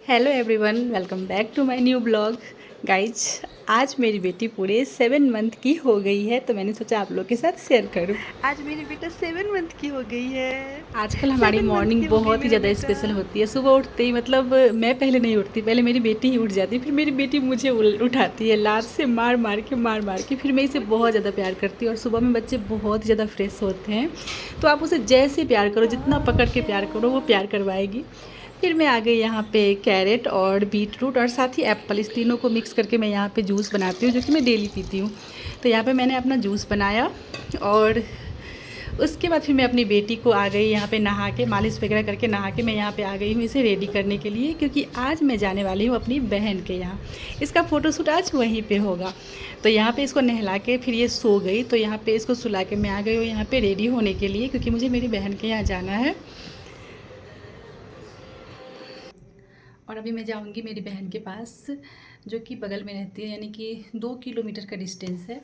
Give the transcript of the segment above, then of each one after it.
Hello everyone, welcome back to my new blog. Guys, आज मेरी बेटी पूरे 7 मंथ की हो गई है, तो मैंने सोचा आप लोग के साथ शेयर करूं। आज मेरी बेटा 7 मंथ की हो गई है। आजकल हमारी 7 मंथ मॉर्निंग की हो गई बहुत ही मेरा ज़्यादा बेटा। स्पेशल होती है। सुबह उठते ही मतलब मैं पहले नहीं उठती, पहले मेरी बेटी ही उठ जाती, फिर मेरी बेटी मुझे उठाती है लात से मार मार के फिर मैं इसे बहुत ज़्यादा प्यार करती हूँ। और सुबह में बच्चे बहुत ज़्यादा फ्रेश होते हैं, तो आप उसे जैसे प्यार करो, जितना पकड़ के प्यार करो, वो प्यार करवाएगी। फिर मैं आ गई यहाँ पे कैरेट और बीट रूट और साथ ही एप्पल, इस तीनों को मिक्स करके मैं यहाँ पे जूस बनाती हूँ, जो कि मैं डेली पीती हूँ। तो यहाँ पे मैंने अपना जूस बनाया और उसके बाद फिर मैं अपनी बेटी को आ गई यहाँ पे नहा के, मालिश वगैरह करके नहा के मैं यहाँ पे आ गई हूँ इसे रेडी करने के लिए, क्योंकि आज मैं जाने वाली हूँ अपनी बहन के यहाँ। इसका फ़ोटोशूट आज वहीं पे होगा। तो यहाँ पे इसको नहला के फिर ये सो गई, तो यहाँ पे इसको सुला के मैं आ गई हूँ यहाँ पे रेडी होने के लिए, क्योंकि मुझे मेरी बहन के यहाँ जाना है। और अभी मैं जाऊंगी मेरी बहन के पास, जो कि बगल में रहती है, यानी कि 2 किलोमीटर का डिस्टेंस है।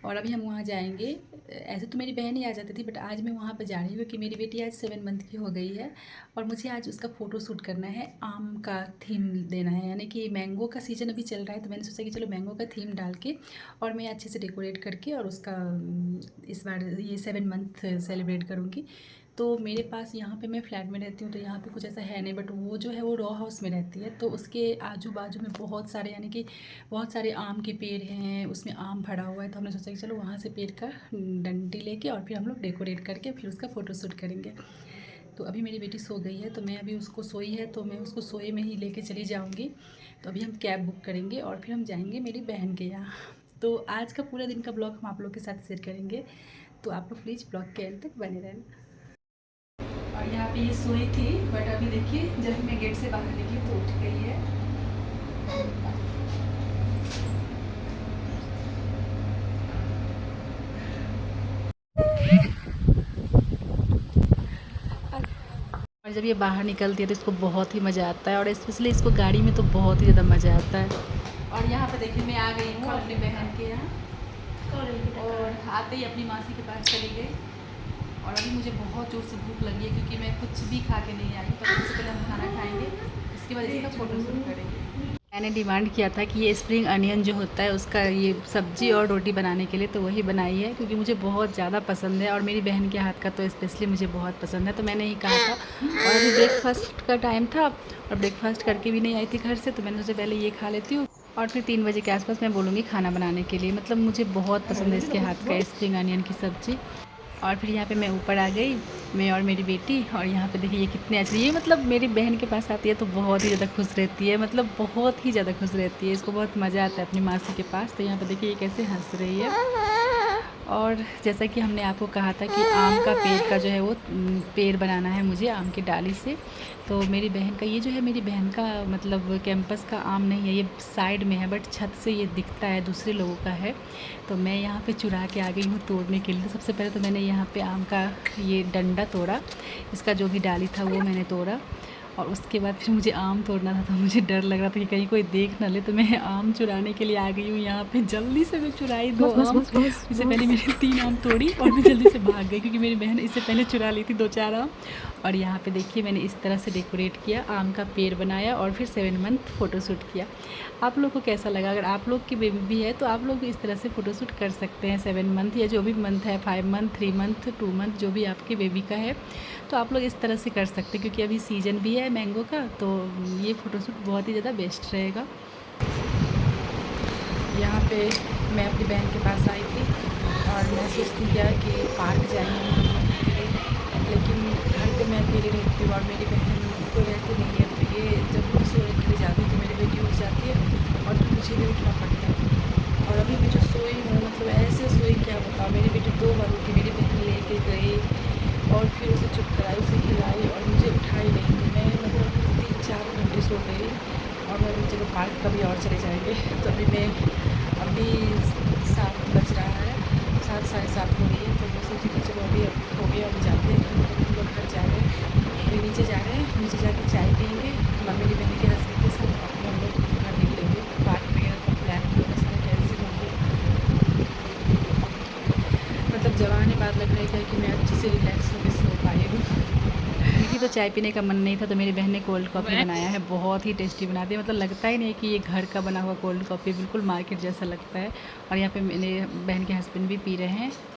और अभी हम वहाँ जाएंगे। ऐसे तो मेरी बहन ही आ जाती थी, बट आज मैं वहाँ पर जा रही हूँ क्योंकि मेरी बेटी आज 7 मंथ की हो गई है और मुझे आज उसका फ़ोटो शूट करना है। आम का थीम देना है, यानी कि मैंगो का सीज़न अभी चल रहा है, तो मैंने सोचा कि चलो मैंगो का थीम डाल के और मैं अच्छे से डेकोरेट करके और उसका इस बार ये 7 मंथ सेलिब्रेट करूँगी। तो मेरे पास यहाँ पे मैं फ्लैट में रहती हूँ, तो यहाँ पे कुछ ऐसा है नहीं, बट वो जो है वो रॉ हाउस में रहती है, तो उसके आजू बाजू में बहुत सारे, यानी कि बहुत सारे आम के पेड़ हैं, उसमें आम फड़ा हुआ है। तो हमने सोचा कि चलो वहाँ से पेड़ का डंडी लेके और फिर हम लोग डेकोरेट करके फिर उसका फ़ोटोशूट करेंगे। तो अभी मेरी बेटी सो गई है, तो मैं अभी उसको सोई है तो मैं उसको सोए में ही लेके चली जाऊँगी। तो अभी हम कैब बुक करेंगे और फिर हम जाएँगे मेरी बहन के यहाँ। तो आज का पूरा दिन का ब्लॉग हम आप लोग के साथ शेयर करेंगे, तो आप लोग प्लीज़ ब्लॉग के एंड तक बने रहना। और यहाँ पे ये सोई थी, बट अभी देखिए जब मैं गेट से बाहर निकली तो उठ गई है। और जब ये बाहर निकलती है तो इसको बहुत ही मज़ा आता है, और स्पेशली इसको गाड़ी में तो बहुत ही ज़्यादा मज़ा आता है। और यहाँ पे देखिए मैं आ गई हूँ अपनी बहन के यहाँ और आते ही अपनी मासी के पास चली गई। और अभी मुझे बहुत ज़ोर से भूख लगी है, क्योंकि मैं कुछ भी खा के नहीं आई, तो सबसे पहले हम खाना खाएंगे, उसके बाद इसका फ़ोटोशूट करेंगे। मैंने डिमांड किया था कि ये स्प्रिंग अनियन जो होता है उसका ये सब्जी और रोटी बनाने के लिए, तो वही बनाई है, क्योंकि मुझे बहुत ज़्यादा पसंद है और मेरी बहन के हाथ का तो स्पेशली मुझे बहुत पसंद है, तो मैंने ही कहा था। और अभी ब्रेकफास्ट का टाइम था और ब्रेकफास्ट करके भी नहीं आई थी घर से, तो मैंने सोचा पहले ये खा लेती हूँ और फिर 3 बजे के आसपास मैं बोलूँगी खाना बनाने के लिए। मतलब मुझे बहुत पसंद है इसके हाथ का स्प्रिंग अनियन की सब्ज़ी। और फिर यहाँ पे मैं ऊपर आ गई, मैं और मेरी बेटी। और यहाँ पे देखिए ये कितने अच्छे, ये मतलब मेरी बहन के पास आती है तो बहुत ही ज़्यादा खुश रहती है, मतलब बहुत ही ज़्यादा खुश रहती है, इसको बहुत मज़ा आता है अपनी मासी के पास। तो यहाँ पे देखिए ये कैसे हंस रही है। और जैसा कि हमने आपको कहा था कि आम का पेड़ का जो है वो पेड़ बनाना है मुझे आम की डाली से। तो मेरी बहन का ये जो है, मेरी बहन का मतलब कैंपस का आम नहीं है, ये साइड में है, बट छत से ये दिखता है दूसरे लोगों का है। तो मैं यहाँ पे चुरा के आ गई हूँ तोड़ने के लिए। तो सबसे पहले तो मैंने यहाँ पे आम का ये डंडा तोड़ा, इसका जो भी डाली था वो मैंने तोड़ा। और उसके बाद फिर मुझे आम तोड़ना था, तो मुझे डर लग रहा था कि कहीं कोई देख ना ले, तो मैं आम चुराने के लिए आ गई हूँ यहाँ पे। जल्दी से मैं चुराई 2 आम। इससे पहले मैंने 3 आम तोड़ी और मैं जल्दी से भाग गई, क्योंकि मेरी बहन इससे पहले चुरा ली थी 2-4 आम। और यहाँ पे देखिए मैंने इस तरह से डेकोरेट किया, आम का पेड़ बनाया और फिर 7 मंथ फ़ोटोशूट किया। आप लोग को कैसा लगा? अगर आप लोग की बेबी भी है तो आप लोग भी इस तरह से फ़ोटोशूट कर सकते हैं। 7 मंथ या जो भी मंथ है, 5 मंथ, 3 मंथ, 2 मंथ, जो भी आपकी बेबी का है, तो आप लोग इस तरह से कर सकते हैं, क्योंकि अभी सीज़न भी है मैंगो का, तो ये फ़ोटोशूट बहुत ही ज़्यादा बेस्ट रहेगा। यहाँ पे मैं अपनी बहन के पास आई थी और मैं सोचती क्या कि पार्क जाएंगे हम लोग घूमने के लिए, लेकिन घर पे मैं अकेली रहती हूँ और मेरी बहन कोई रहती नहीं है, तो ये जब मैं सोने के लिए जाती हूँ तो मेरी बेटी उठ जाती है और फिर मुझे भी उठना पड़ता है। और अभी मैं जो सोई हूँ, मतलब ऐसे सोई क्या बताऊँ, मेरी बेटी 2 बार उठी, मेरी बहन लेके गई और फिर उसे चुप कराई, उसे खिलाई और मुझे उठाई नहीं, तो मैं मतलब 3-4 घंटे सो गई। और मैं अभी चलो पार्क कभी और चले जाएंगे। तो अभी 7 बज रहा है, 7 साढ़े 7 हो रही है, तो मैं सोची कि चलो अभी हो गया, अभी जाते हैं घर। तो हम लोग घर जा रहे हैं, अभी नीचे जा रहे हैं, नीचे जाके चाय पियेंगे मेरी बहन के हस्बैंड के साथ, और फिर हम लोग घर निकलेंगे। पार्क वगैरह का प्लान हम लोग का सारा कैंसिल हो गया। मतलब जवानी बात लग रही है कि मैं अच्छे से रिलैक्स होकर सो पाई हूँ। बेटी तो चाय पीने का मन नहीं था तो मेरी बहन ने कोल्ड कॉफ़ी बनाया है। बहुत ही टेस्टी बनाती है, मतलब लगता ही नहीं कि ये घर का बना हुआ कोल्ड कॉफ़ी, बिल्कुल मार्केट जैसा लगता है। और यहाँ पे मेरे बहन के हस्बैंड भी पी रहे हैं।